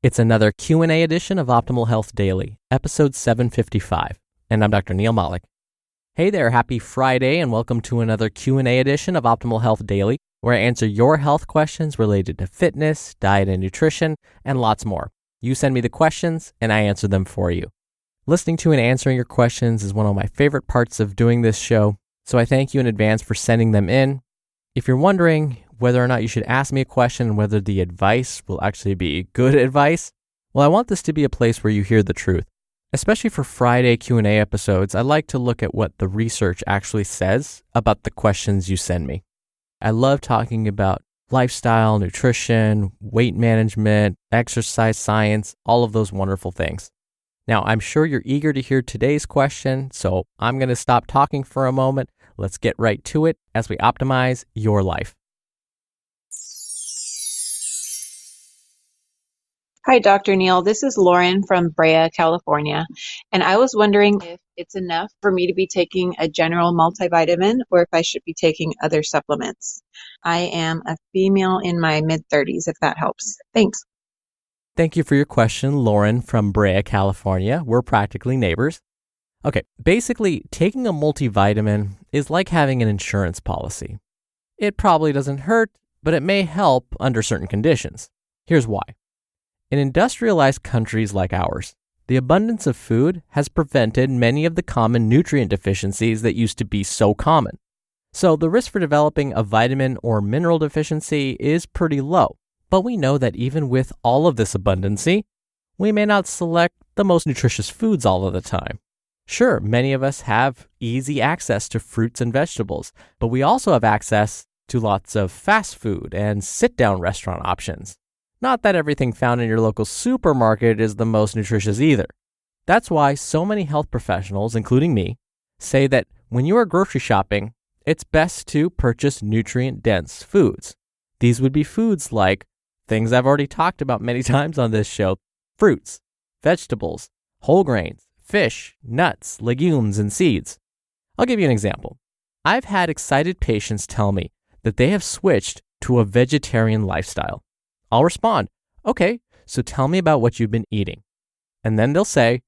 It's another Q&A edition of Optimal Health Daily, episode 755, and I'm Dr. Neil Malik. Hey there, happy Friday, and welcome to another Q&A edition of Optimal Health Daily, where I answer your health questions related to fitness, diet and nutrition, and lots more. You send me the questions, and I answer them for you. Listening to and answering your questions is one of my favorite parts of doing this show, so I thank you in advance for sending them in. If you're wondering whether or not you should ask me a question and whether the advice will actually be good advice, well, I want this to be a place where you hear the truth. Especially for Friday Q&A episodes, I like to look at what the research actually says about the questions you send me. I love talking about lifestyle, nutrition, weight management, exercise science, all of those wonderful things. Now, I'm sure you're eager to hear today's question, so I'm going to stop talking for a moment. Let's get right to it as we optimize your life. Hi, Dr. Neil. This is Lauren from Brea, California, and I was wondering if it's enough for me to be taking a general multivitamin or if I should be taking other supplements. I am a female in my mid-30s, if that helps. Thanks. Thank you for your question, Lauren from Brea, California. We're practically neighbors. Okay, basically, taking a multivitamin is like having an insurance policy. It probably doesn't hurt, but it may help under certain conditions. Here's why. In industrialized countries like ours, the abundance of food has prevented many of the common nutrient deficiencies that used to be so common. So the risk for developing a vitamin or mineral deficiency is pretty low. But we know that even with all of this abundancy, we may not select the most nutritious foods all of the time. Sure, many of us have easy access to fruits and vegetables, but we also have access to lots of fast food and sit-down restaurant options. Not that everything found in your local supermarket is the most nutritious either. That's why so many health professionals, including me, say that when you are grocery shopping, it's best to purchase nutrient-dense foods. These would be foods like things I've already talked about many times on this show: fruits, vegetables, whole grains, fish, nuts, legumes, and seeds. I'll give you an example. I've had excited patients tell me that they have switched to a vegetarian lifestyle. I'll respond, okay, so tell me about what you've been eating. And then they'll say,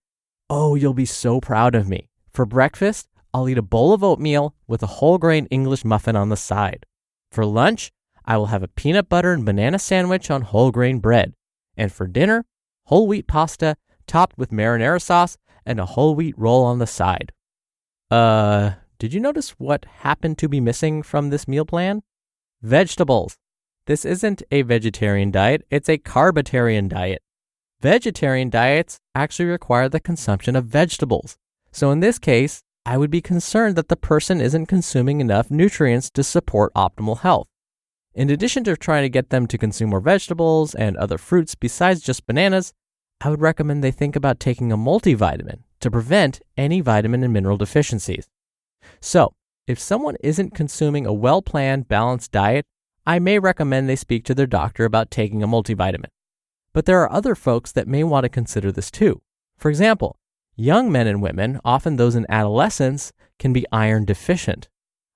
oh, you'll be so proud of me. For breakfast, I'll eat a bowl of oatmeal with a whole grain English muffin on the side. For lunch, I will have a peanut butter and banana sandwich on whole grain bread. And for dinner, whole wheat pasta topped with marinara sauce and a whole wheat roll on the side. Did you notice what happened to be missing from this meal plan? Vegetables. This isn't a vegetarian diet, it's a carbitarian diet. Vegetarian diets actually require the consumption of vegetables. So in this case, I would be concerned that the person isn't consuming enough nutrients to support optimal health. In addition to trying to get them to consume more vegetables and other fruits besides just bananas, I would recommend they think about taking a multivitamin to prevent any vitamin and mineral deficiencies. So, if someone isn't consuming a well-planned, balanced diet, I may recommend they speak to their doctor about taking a multivitamin. But there are other folks that may want to consider this too. For example, young men and women, often those in adolescence, can be iron deficient.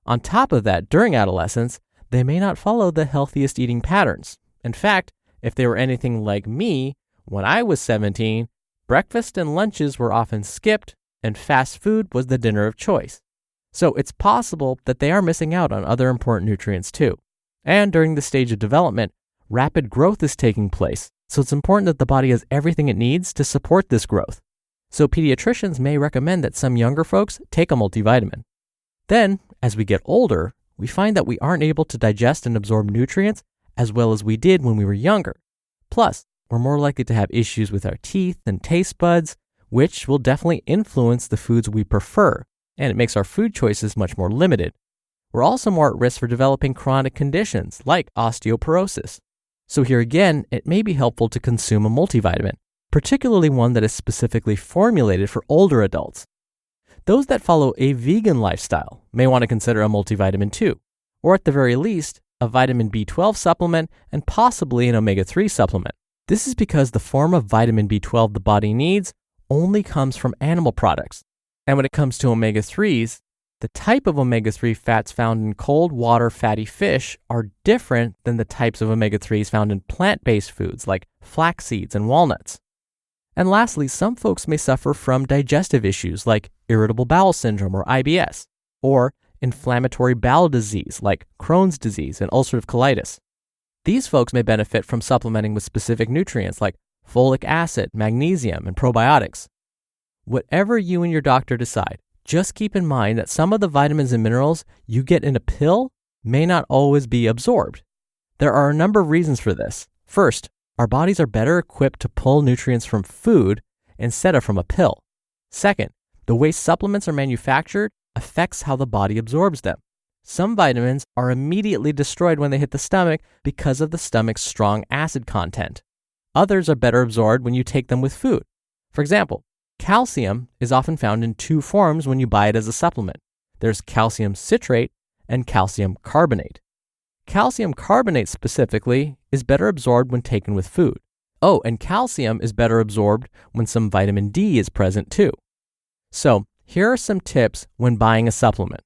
On top of that, during adolescence, they may not follow the healthiest eating patterns. In fact, if they were anything like me, when I was 17, breakfast and lunches were often skipped, and fast food was the dinner of choice. So it's possible that they are missing out on other important nutrients too. And during the stage of development, rapid growth is taking place, so it's important that the body has everything it needs to support this growth. So pediatricians may recommend that some younger folks take a multivitamin. Then, as we get older, we find that we aren't able to digest and absorb nutrients as well as we did when we were younger. Plus, we're more likely to have issues with our teeth and taste buds, which will definitely influence the foods we prefer, and it makes our food choices much more limited. We're also more at risk for developing chronic conditions like osteoporosis. So here again, it may be helpful to consume a multivitamin, particularly one that is specifically formulated for older adults. Those that follow a vegan lifestyle may want to consider a multivitamin too, or at the very least, a vitamin B12 supplement and possibly an omega-3 supplement. This is because the form of vitamin B12 the body needs only comes from animal products. And when it comes to omega-3s, The type of omega-3 fats found in cold water fatty fish are different than the types of omega-3s found in plant-based foods like flax seeds and walnuts. And lastly, some folks may suffer from digestive issues like irritable bowel syndrome or IBS, or inflammatory bowel disease like Crohn's disease and ulcerative colitis. These folks may benefit from supplementing with specific nutrients like folic acid, magnesium, and probiotics. Whatever you and your doctor decide, just keep in mind that some of the vitamins and minerals you get in a pill may not always be absorbed. There are a number of reasons for this. First, our bodies are better equipped to pull nutrients from food instead of from a pill. Second, the way supplements are manufactured affects how the body absorbs them. Some vitamins are immediately destroyed when they hit the stomach because of the stomach's strong acid content. Others are better absorbed when you take them with food. For example, calcium is often found in two forms when you buy it as a supplement. There's calcium citrate and calcium carbonate. Calcium carbonate specifically is better absorbed when taken with food. Oh, and calcium is better absorbed when some vitamin D is present too. So, here are some tips when buying a supplement.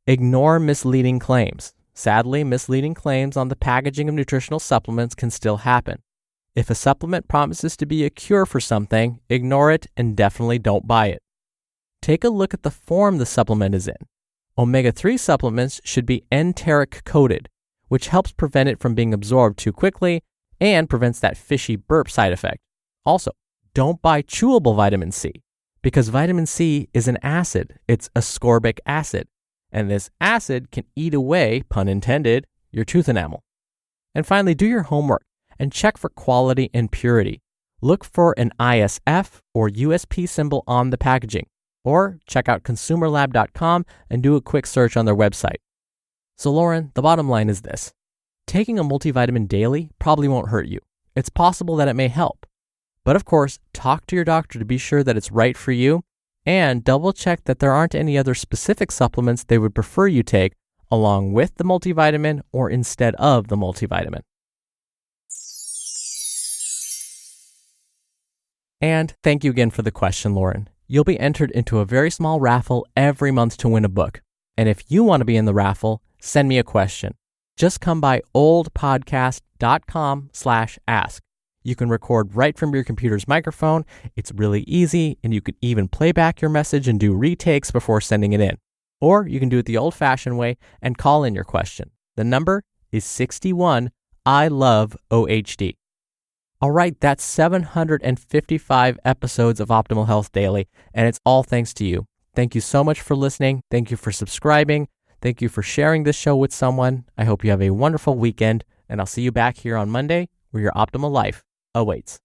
Ignore misleading claims. Sadly, misleading claims on the packaging of nutritional supplements can still happen. If a supplement promises to be a cure for something, ignore it and definitely don't buy it. Take a look at the form the supplement is in. Omega-3 supplements should be enteric coated, which helps prevent it from being absorbed too quickly and prevents that fishy burp side effect. Also, don't buy chewable vitamin C because vitamin C is an acid. It's ascorbic acid, and this acid can eat away, pun intended, your tooth enamel. And finally, do your homework and check for quality and purity. Look for an ISF or USP symbol on the packaging, or check out consumerlab.com and do a quick search on their website. So Lauren, the bottom line is this. Taking a multivitamin daily probably won't hurt you. It's possible that it may help. But of course, talk to your doctor to be sure that it's right for you, and double check that there aren't any other specific supplements they would prefer you take along with the multivitamin or instead of the multivitamin. And thank you again for the question, Lauren. You'll be entered into a very small raffle every month to win a book. And if you want to be in the raffle, send me a question. Just come by oldpodcast.com/ask. You can record right from your computer's microphone. It's really easy, and you can even play back your message and do retakes before sending it in. Or you can do it the old-fashioned way and call in your question. The number is 61 I love OHD. All right, that's 755 episodes of Optimal Health Daily, and it's all thanks to you. Thank you so much for listening. Thank you for subscribing. Thank you for sharing this show with someone. I hope you have a wonderful weekend, and I'll see you back here on Monday where your optimal life awaits.